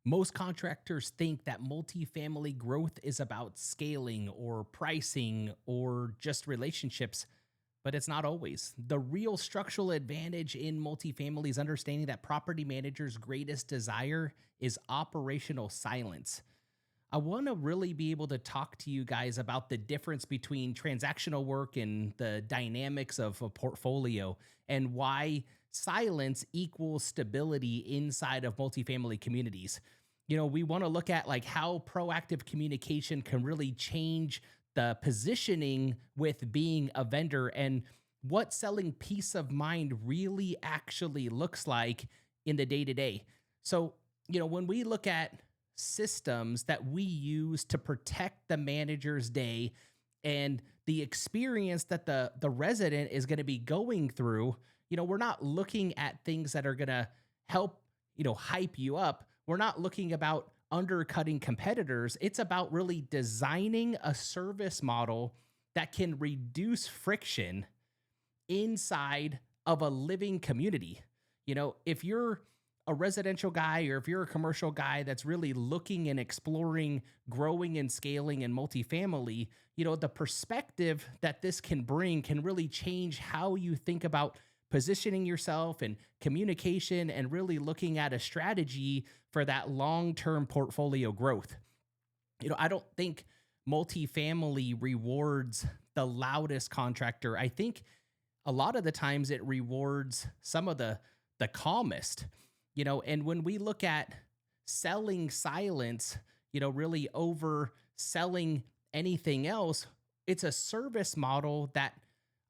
Most contractors think that multifamily growth is about scaling or pricing or just relationships, but it's not always. The real structural advantage in multifamily is understanding that property managers' greatest desire is operational silence. I want to really be able to talk to you guys about the difference between transactional work and the dynamics of a portfolio and why silence equals stability inside of multifamily communities. We want to look at like how proactive communication can really change the positioning with being a vendor and what selling peace of mind really actually looks like in the day to day. So, when we look at systems that we use to protect the manager's day and the experience that the resident is going to be going through, we're not looking at things that are going to help, hype you up. We're not looking about undercutting competitors. It's about really designing a service model that can reduce friction inside of a living community. If you're a residential guy or if you're a commercial guy that's really looking and exploring growing and scaling in multifamily, the perspective that this can bring can really change how you think about positioning yourself and communication and really looking at a strategy for that long-term portfolio growth. I don't think multifamily rewards the loudest contractor. I think a lot of the times it rewards some of the calmest. And when we look at selling silence, really over selling anything else, it's a service model that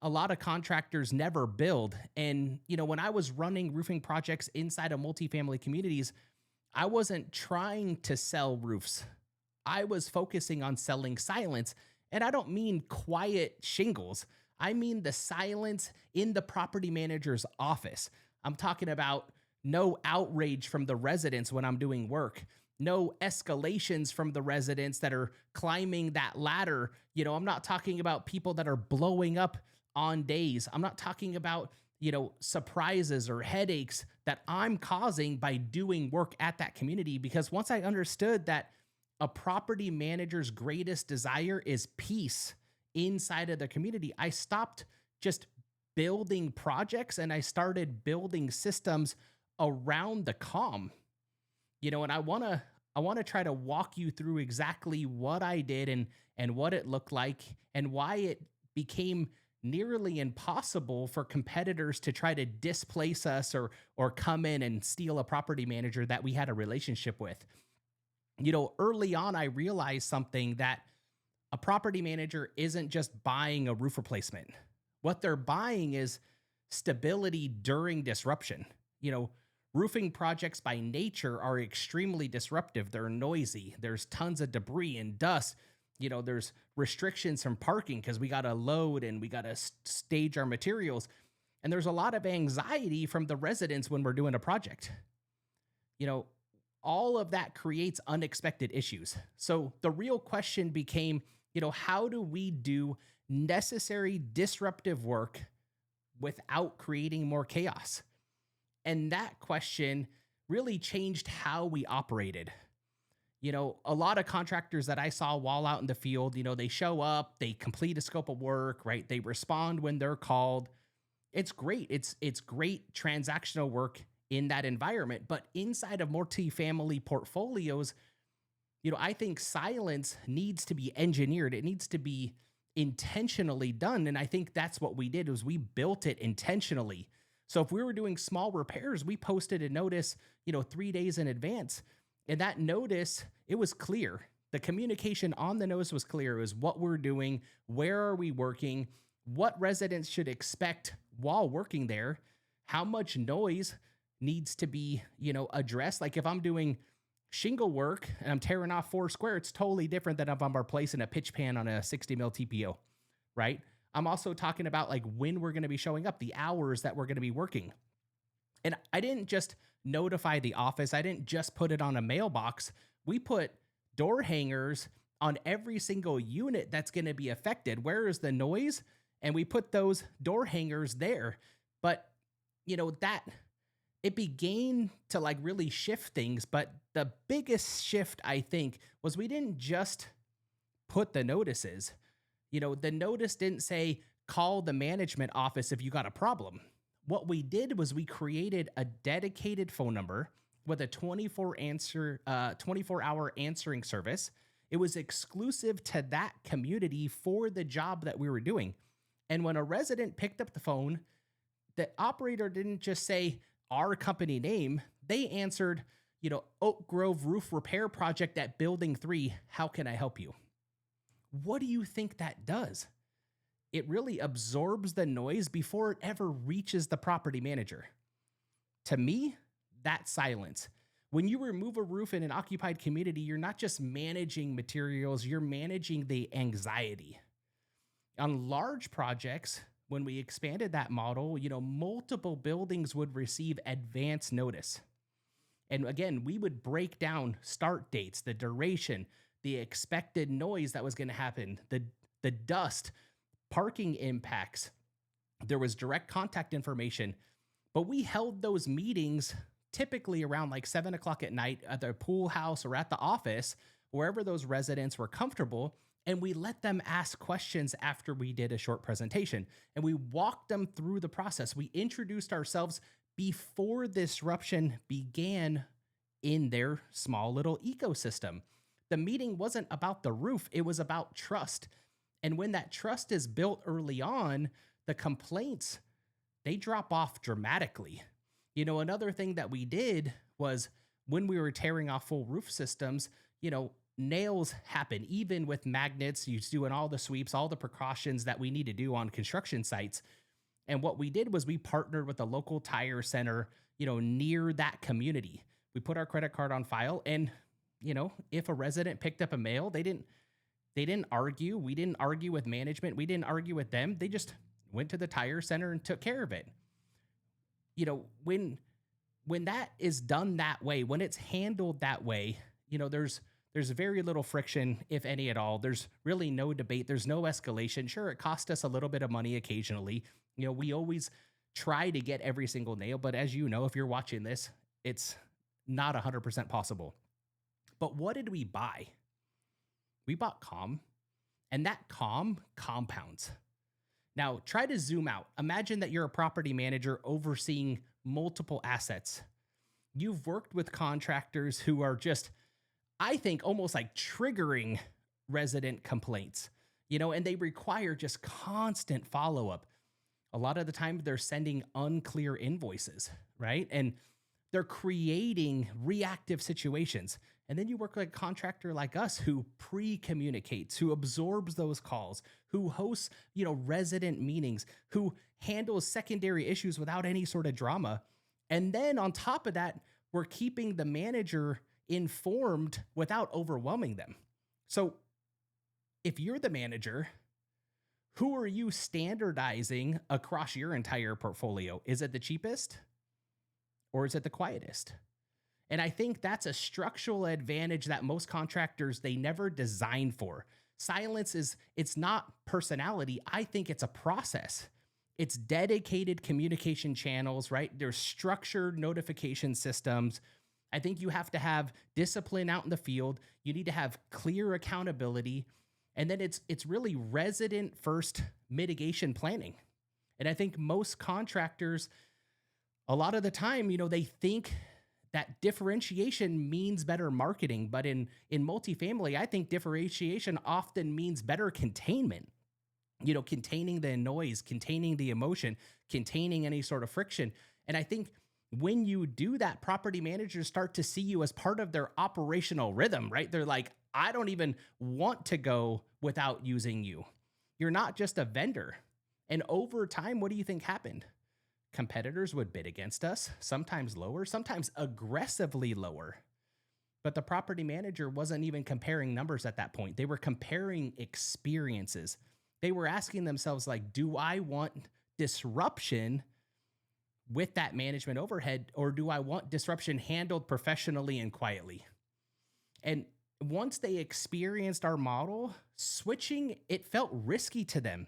a lot of contractors never build. And, when I was running roofing projects inside of multifamily communities, I wasn't trying to sell roofs. I was focusing on selling silence. And I don't mean quiet shingles. I mean the silence in the property manager's office. I'm talking about no outrage from the residents when I'm doing work, no escalations from the residents that are climbing that ladder. I'm not talking about people that are blowing up on days. I'm not talking about, surprises or headaches that I'm causing by doing work at that community. Because once I understood that a property manager's greatest desire is peace inside of the community, I stopped just building projects and I started building systems around the calm. And I want to try to walk you through exactly what I did and what it looked like and why it became nearly impossible for competitors to try to displace us or come in and steal a property manager that we had a relationship with. Early on I realized something, that a property manager isn't just buying a roof replacement. What they're buying is stability during disruption. Roofing projects by nature are extremely disruptive. They're noisy. There's tons of debris and dust. There's restrictions from parking because we got to load and we got to stage our materials. And there's a lot of anxiety from the residents when we're doing a project. All of that creates unexpected issues. So the real question became, how do we do necessary disruptive work without creating more chaos? And that question really changed how we operated. A lot of contractors that I saw while out in the field, they show up, they complete a scope of work, right? They respond when they're called. It's great. It's great transactional work in that environment. But inside of multifamily portfolios, I think silence needs to be engineered. It needs to be intentionally done. And I think that's what we did, was we built it intentionally. So if we were doing small repairs, we posted a notice, 3 days in advance. And that notice, it was clear. The communication on the notice was clear. It was what we're doing, where are we working, what residents should expect while working there, how much noise needs to be, addressed. Like if I'm doing shingle work and I'm tearing off 4 square, it's totally different than if I'm replacing a pitch pan on a 60 mil TPO, right? I'm also talking about like when we're going to be showing up, the hours that we're going to be working. And I didn't just notify the office. I didn't just put it on a mailbox. We put door hangers on every single unit that's going to be affected. Where is the noise? And we put those door hangers there. But, that it began to like really shift things. But the biggest shift, I think, was we didn't just put the notices. The notice didn't say, call the management office if you got a problem. What we did was we created a dedicated phone number with a 24-hour answering service. It was exclusive to that community for the job that we were doing. And when a resident picked up the phone, the operator didn't just say our company name. They answered, Oak Grove Roof Repair Project at Building 3. How can I help you? What do you think that does? It really absorbs the noise before it ever reaches the property manager. To me, that's silence. When you remove a roof in an occupied community, you're not just managing materials, you're managing the anxiety. On large projects, when we expanded that model, multiple buildings would receive advance notice. And again, we would break down start dates, the duration, the expected noise that was going to happen, the dust, parking impacts. There was direct contact information, but we held those meetings typically around like 7 o'clock at night at the pool house or at the office, wherever those residents were comfortable. And we let them ask questions after we did a short presentation, and we walked them through the process. We introduced ourselves before disruption began in their small little ecosystem. The meeting wasn't about the roof, it was about trust. And when that trust is built early on, the complaints, they drop off dramatically. Another thing that we did was when we were tearing off full roof systems, nails happen, even with magnets, you doing all the sweeps, all the precautions that we need to do on construction sites. And what we did was we partnered with a local tire center, near that community. We put our credit card on file, and, if a resident picked up a mail, they didn't argue. We didn't argue with management. We didn't argue with them. They just went to the tire center and took care of it. When that is done that way, when it's handled that way, there's very little friction, if any at all. There's really no debate. There's no escalation. Sure, it cost us a little bit of money occasionally. We always try to get every single nail, but as you know, if you're watching this, it's not 100% possible. But what did we buy? We bought calm, and that calm compounds. Now, try to zoom out. Imagine that you're a property manager overseeing multiple assets. You've worked with contractors who are just, I think, almost like triggering resident complaints, and they require just constant follow-up. A lot of the time they're sending unclear invoices, right? And they're creating reactive situations. And then you work with a contractor like us who pre-communicates, who absorbs those calls, who hosts, resident meetings, who handles secondary issues without any sort of drama. And then on top of that, we're keeping the manager informed without overwhelming them. So if you're the manager, who are you standardizing across your entire portfolio? Is it the cheapest or is it the quietest? And I think that's a structural advantage that most contractors, they never design for. Silence it's not personality. I think it's a process. It's dedicated communication channels, right? There's structured notification systems. I think you have to have discipline out in the field. You need to have clear accountability. And then it's really resident first mitigation planning. And I think most contractors, a lot of the time, they think that differentiation means better marketing. But in multifamily, I think differentiation often means better containment. Containing the noise, containing the emotion, containing any sort of friction. And I think when you do that, property managers start to see you as part of their operational rhythm, right? They're like, I don't even want to go without using you. You're not just a vendor. And over time, what do you think happened? Competitors would bid against us, sometimes lower, sometimes aggressively lower. But the property manager wasn't even comparing numbers at that point. They were comparing experiences. They were asking themselves, like, do I want disruption with that management overhead, or do I want disruption handled professionally and quietly? And once they experienced our model, switching, it felt risky to them.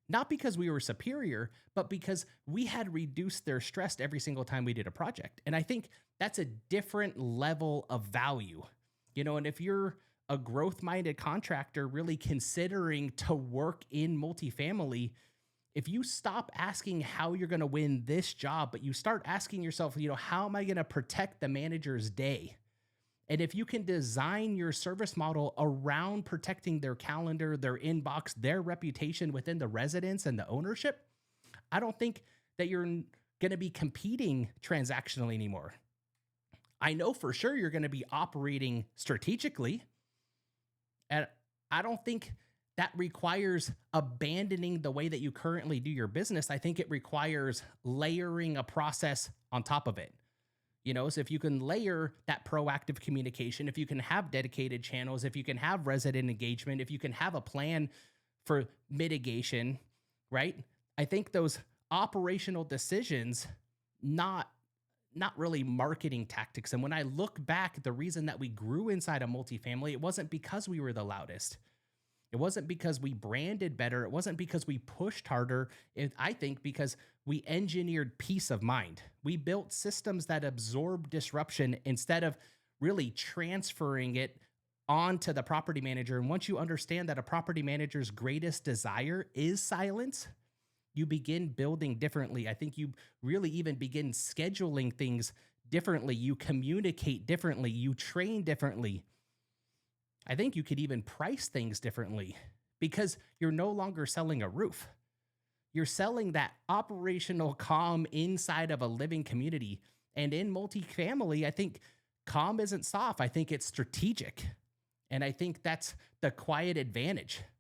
not because we were superior, but because we had reduced their stress every single time we did a project. And I think that's a different level of value. And if you're a growth minded contractor really considering to work in multifamily, if you stop asking how you're going to win this job, but you start asking yourself, how am I going to protect the manager's day? And if you can design your service model around protecting their calendar, their inbox, their reputation within the residence and the ownership, I don't think that you're going to be competing transactionally anymore. I know for sure you're going to be operating strategically. And I don't think that requires abandoning the way that you currently do your business. I think it requires layering a process on top of it. So if you can layer that proactive communication, if you can have dedicated channels, if you can have resident engagement, if you can have a plan for mitigation, right? I think those operational decisions, not really marketing tactics. And when I look back, the reason that we grew inside of multifamily, it wasn't because we were the loudest. It wasn't because we branded better. It wasn't because we pushed harder. I think because we engineered peace of mind. We built systems that absorb disruption instead of really transferring it onto the property manager. And once you understand that a property manager's greatest desire is silence, you begin building differently. I think you really even begin scheduling things differently. You communicate differently. You train differently. I think you could even price things differently because you're no longer selling a roof. You're selling that operational calm inside of a living community. And in multifamily, I think calm isn't soft. I think it's strategic. And I think that's the quiet advantage.